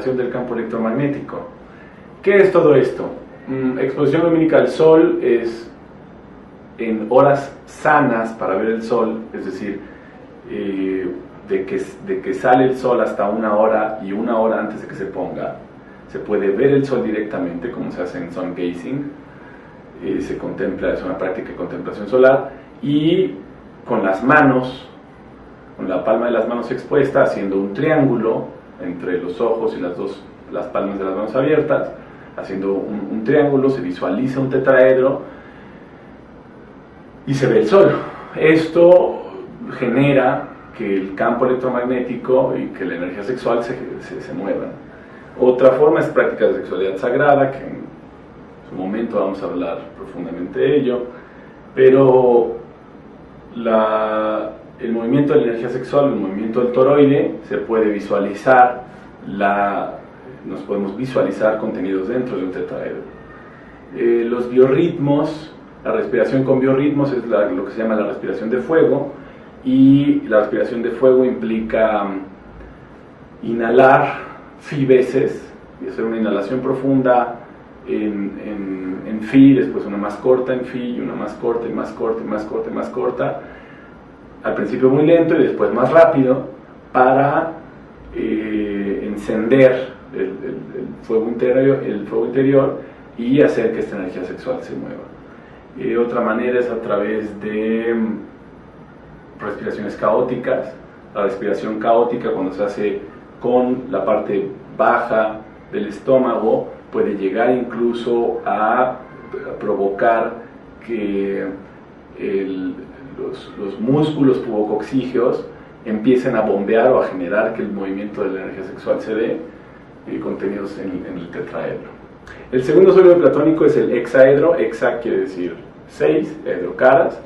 del campo electromagnético. ¿Qué es todo esto? Exposición lumínica al sol es en horas sanas para ver el sol, es decir, de que sale el sol hasta 1 hora y 1 hora antes de que se ponga, se puede ver el sol directamente, como se hace en sun gazing, se contempla, es una práctica de contemplación solar, y con las manos, con la palma de las manos expuesta, haciendo un triángulo entre los ojos y las palmas de las manos abiertas, haciendo un triángulo, se visualiza un tetraedro y se ve el sol. Esto genera que el campo electromagnético y que la energía sexual se muevan. Otra forma es práctica de sexualidad sagrada, que en su momento vamos a hablar profundamente de ello, pero el movimiento de la energía sexual, el movimiento del toroide, se puede visualizar, nos podemos visualizar contenidos dentro de un tetraedro. Los biorritmos, la respiración con biorritmos es lo que se llama la respiración de fuego, y la respiración de fuego implica inhalar phi veces y hacer una inhalación profunda en phi, después una más corta en phi y una más corta y más corta y más corta y más corta, al principio muy lento y después más rápido, para encender el fuego interior y hacer que esta energía sexual se mueva. Otra manera es a través de respiraciones caóticas. La respiración caótica, cuando se hace con la parte baja del estómago, puede llegar incluso a provocar que los músculos pubococcígeos empiecen a bombear o a generar que el movimiento de la energía sexual se dé, contenidos en el tetraedro. El segundo sólido platónico es el hexaedro. Hexa quiere decir 6, edro caras,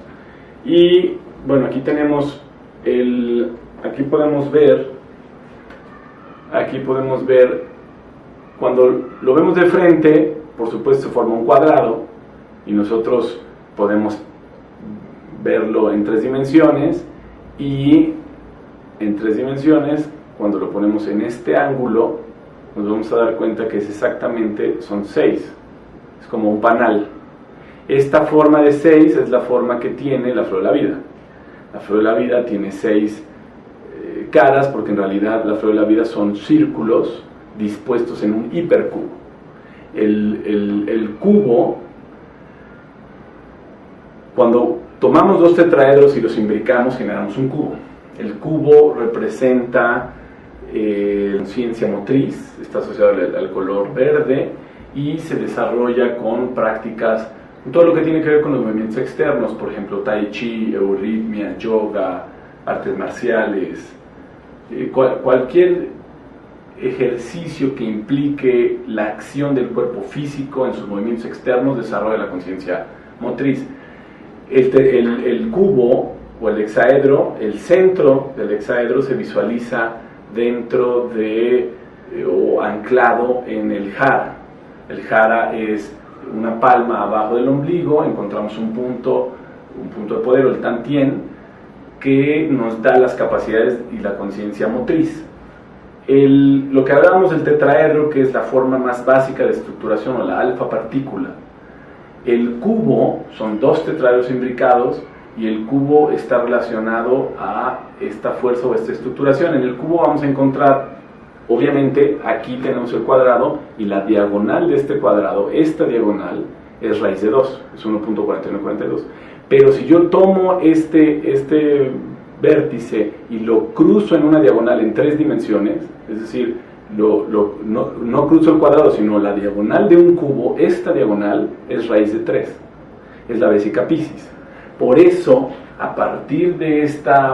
y bueno, aquí tenemos aquí podemos ver, cuando lo vemos de frente, por supuesto se forma un cuadrado, y nosotros podemos verlo en 3 dimensiones, y en 3 dimensiones, cuando lo ponemos en este ángulo, nos vamos a dar cuenta que son 6, es como un panal. Esta forma de 6 es la forma que tiene la flor de la vida. La flor de la vida tiene 6 caras, porque en realidad la flor de la vida son círculos dispuestos en un hipercubo. El cubo, cuando tomamos 2 tetraedros y los imbricamos, generamos un cubo. El cubo representa conciencia motriz, está asociado al color verde, y se desarrolla con prácticas, todo lo que tiene que ver con los movimientos externos, por ejemplo tai chi, euritmia, yoga, artes marciales, cualquier ejercicio que implique la acción del cuerpo físico en sus movimientos externos desarrolla la conciencia motriz. El cubo o el hexaedro, el centro del hexaedro se visualiza dentro o anclado en el jara. El jara es una palma abajo del ombligo, encontramos un punto de poder, o el tantien, que nos da las capacidades y la conciencia motriz. Lo que hablábamos del tetraedro, que es la forma más básica de estructuración, o la alfa partícula. El cubo son 2 tetraedros imbricados, y el cubo está relacionado a esta fuerza o esta estructuración. En el cubo vamos a encontrar, obviamente, aquí tenemos el cuadrado, y la diagonal de este cuadrado, esta diagonal, es raíz de 2, es 1.4142. Pero si yo tomo este vértice y lo cruzo en una diagonal en 3 dimensiones, es decir, no cruzo el cuadrado, sino la diagonal de un cubo, esta diagonal es raíz de 3, es la vésica Piscis. Por eso, a partir de esta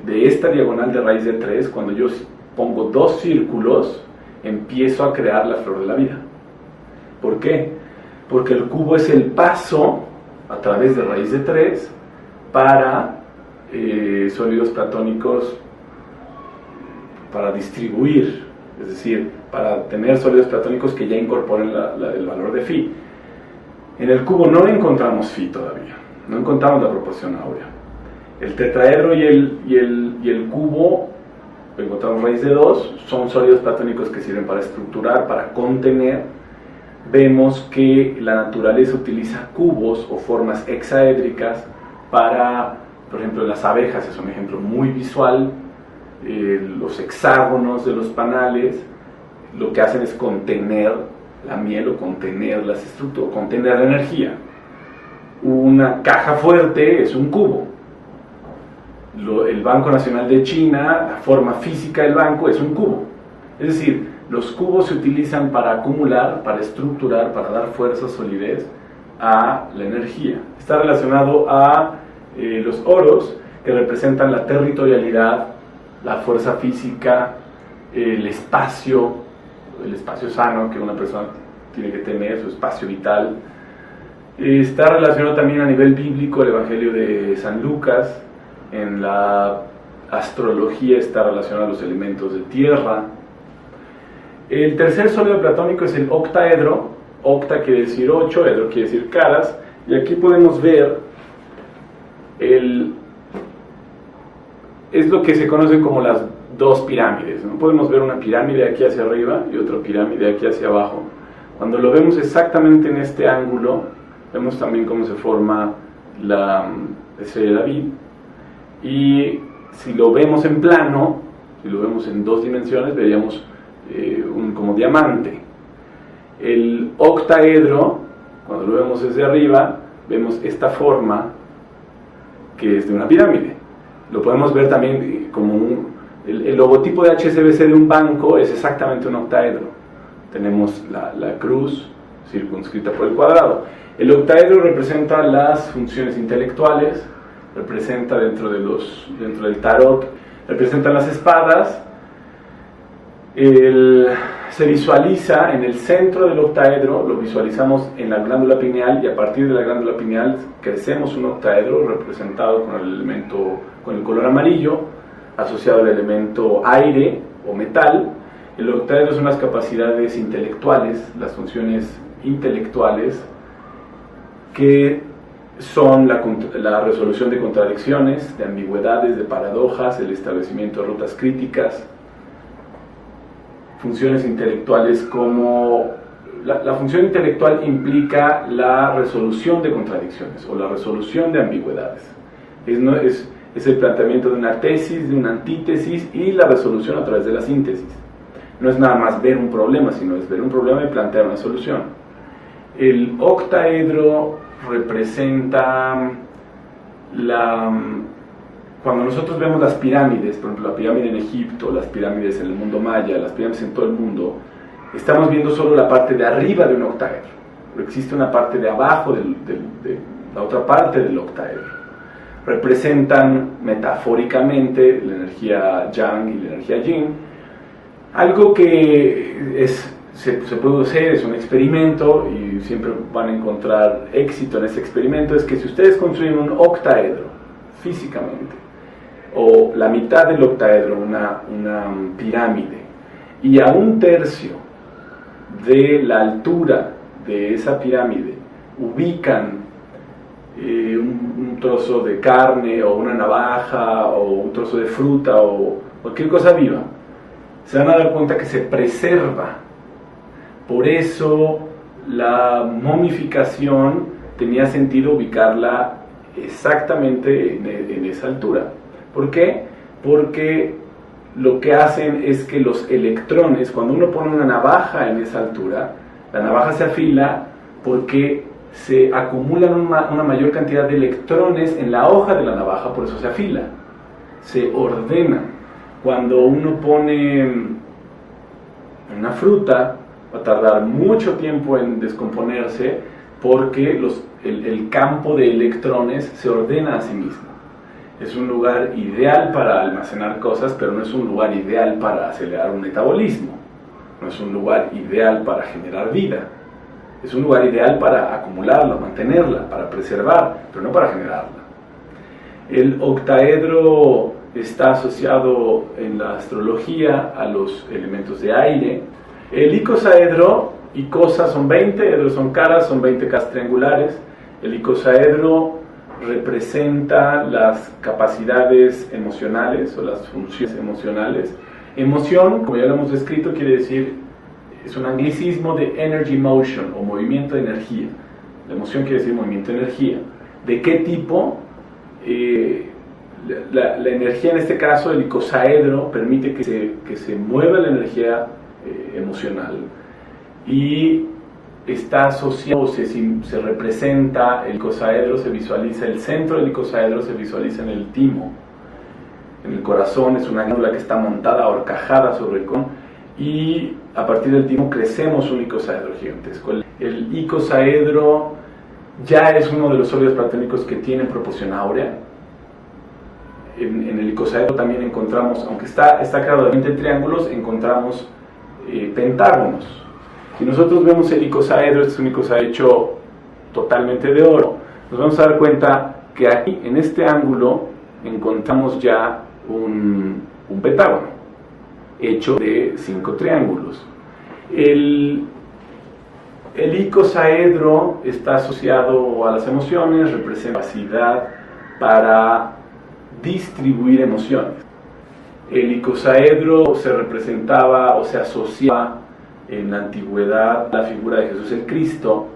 diagonal de raíz de 3, cuando yo pongo 2 círculos, empiezo a crear la flor de la vida. ¿Por qué? Porque el cubo es el paso a través de raíz de 3 para sólidos platónicos, para distribuir, es decir, para tener sólidos platónicos que ya incorporen el valor de phi. En el cubo no encontramos phi todavía, no encontramos la proporción áurea. El tetraedro y el cubo encontramos raíz de 2, son sólidos platónicos que sirven para estructurar, para contener. Vemos que la naturaleza utiliza cubos o formas hexaédricas para, por ejemplo, las abejas es un ejemplo muy visual. Los hexágonos de los panales lo que hacen es contener la miel o contener las estructuras, contener la energía. Una caja fuerte es un cubo. El Banco Nacional de China, la forma física del banco es un cubo. Es decir, los cubos se utilizan para acumular, para estructurar, para dar fuerza, solidez a la energía. Está relacionado a los oros, que representan la territorialidad, la fuerza física, el espacio sano que una persona tiene que tener, su espacio vital. Está relacionado también a nivel bíblico el Evangelio de San Lucas. En la astrología está relacionado a los elementos de tierra. El tercer sólido platónico es el octaedro. Octa quiere decir 8, edro quiere decir caras. Y aquí podemos ver es lo que se conocen como las dos pirámides, ¿no? Podemos ver una pirámide aquí hacia arriba y otra pirámide aquí hacia abajo. Cuando lo vemos exactamente en este ángulo, vemos también cómo se forma la estrella de David. Y si lo vemos en plano, si lo vemos en 2 dimensiones, veríamos como diamante. El octaedro, cuando lo vemos desde arriba, vemos esta forma que es de una pirámide. Lo podemos ver también como el logotipo de HSBC de un banco es exactamente un octaedro. Tenemos la cruz circunscrita por el cuadrado. El octaedro representa las funciones intelectuales, representa dentro del tarot, representan las espadas. Se visualiza en el centro del octaedro, lo visualizamos en la glándula pineal, y a partir de la glándula pineal crecemos un octaedro representado con el color amarillo, asociado al elemento aire o metal. El octaedro son las capacidades intelectuales, las funciones intelectuales, que son la resolución de contradicciones, de ambigüedades, de paradojas, el establecimiento de rutas críticas. Funciones intelectuales como la función intelectual implica la resolución de contradicciones o la resolución de ambigüedades. Es el planteamiento de una tesis, de una antítesis, y la resolución a través de la síntesis. No es nada más ver un problema, sino es ver un problema y plantear una solución. El octaedro representa cuando nosotros vemos las pirámides, por ejemplo la pirámide en Egipto, las pirámides en el mundo maya, las pirámides en todo el mundo, estamos viendo solo la parte de arriba de un octaedro. Existe una parte de abajo de la otra parte del octaedro. Representan metafóricamente la energía yang y la energía yin. Algo que se puede hacer, es un experimento, y siempre van a encontrar éxito en ese experimento, es que si ustedes construyen un octaedro físicamente, o la mitad del octaedro, una pirámide, y a 1/3 de la altura de esa pirámide ubican un trozo de carne o una navaja o un trozo de fruta o cualquier cosa viva, se van a dar cuenta que se preserva. Por eso la momificación tenía sentido ubicarla exactamente en esa altura. ¿Por qué? Porque lo que hacen es que los electrones, cuando uno pone una navaja en esa altura, la navaja se afila porque se acumulan una mayor cantidad de electrones en la hoja de la navaja, por eso se afila, se ordena. Cuando uno pone una fruta, va a tardar mucho tiempo en descomponerse porque el campo de electrones se ordena a sí mismo. Es un lugar ideal para almacenar cosas, pero no es un lugar ideal para acelerar un metabolismo. No es un lugar ideal para generar vida. Es un lugar ideal para acumularla, mantenerla, para preservar, pero no para generarla. El octaedro está asociado en la astrología a los elementos de aire. El icosaedro, icosa son 20, edros son caras, son 20 caras triangulares. El icosaedro representa las capacidades emocionales o las funciones emocionales Emoción, como ya lo hemos descrito, quiere decir, es un anglicismo de energy motion o movimiento de energía. La emoción quiere decir movimiento de energía. ¿De qué tipo? La energía, en este caso, el icosaedro, permite que se mueva la energía emocional y está asociado, se representa, el icosaedro se visualiza, el centro del icosaedro se visualiza en el timo, en el corazón. Es una glándula que está montada, ahorcajada sobre el corazón, y a partir del timo crecemos un icosaedro gigantesco. El icosaedro ya es uno de los sólidos platónicos que tienen proporción áurea. En el icosaedro también encontramos, aunque está creado de 20 triángulos, encontramos pentágonos. Si nosotros vemos el icosaedro, este es un icosaedro hecho totalmente de oro, nos vamos a dar cuenta que aquí, en este ángulo, encontramos ya un pentágono hecho de 5 triángulos. El icosaedro está asociado a las emociones, representa capacidad para distribuir emociones. El icosaedro se representaba o se asociaba en la antigüedad a la figura de Jesús el Cristo,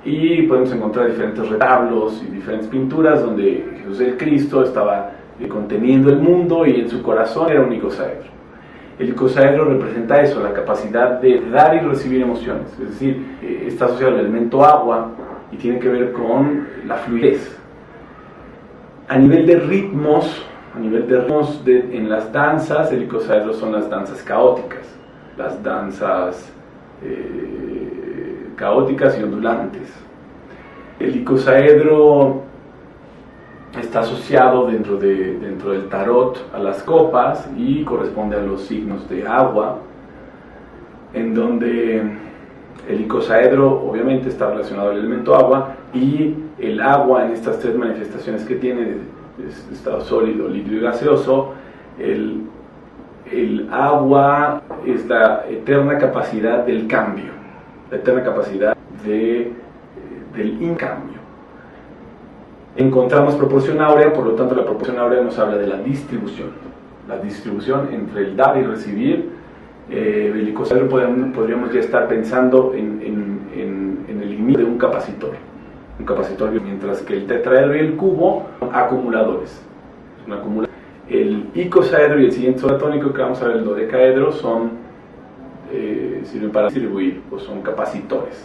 y podemos encontrar diferentes retablos y diferentes pinturas donde Jesús el Cristo estaba conteniendo el mundo y en su corazón era un icosaedro. El icosaedro representa eso, la capacidad de dar y recibir emociones, es decir, está asociado al elemento agua y tiene que ver con la fluidez. A nivel de ritmos, en las danzas, el icosaedro son las danzas caóticas, las danzas caóticas y ondulantes. El icosaedro está asociado dentro del tarot a las copas y corresponde a los signos de agua, en donde el icosaedro obviamente está relacionado al elemento agua, y el agua en estas tres manifestaciones que tiene, estado sólido, líquido y gaseoso. El agua es la eterna capacidad del cambio, la eterna capacidad del incambio. Encontramos proporción áurea, por lo tanto la proporción áurea nos habla de la distribución entre el dar y recibir. El icosaedro podríamos ya estar pensando en el inicio de un capacitor, mientras que el tetraedro y el cubo son acumuladores. El icosaedro y el siguiente platónico que vamos a ver, el dodecaedro, sirven para distribuir, o son capacitores.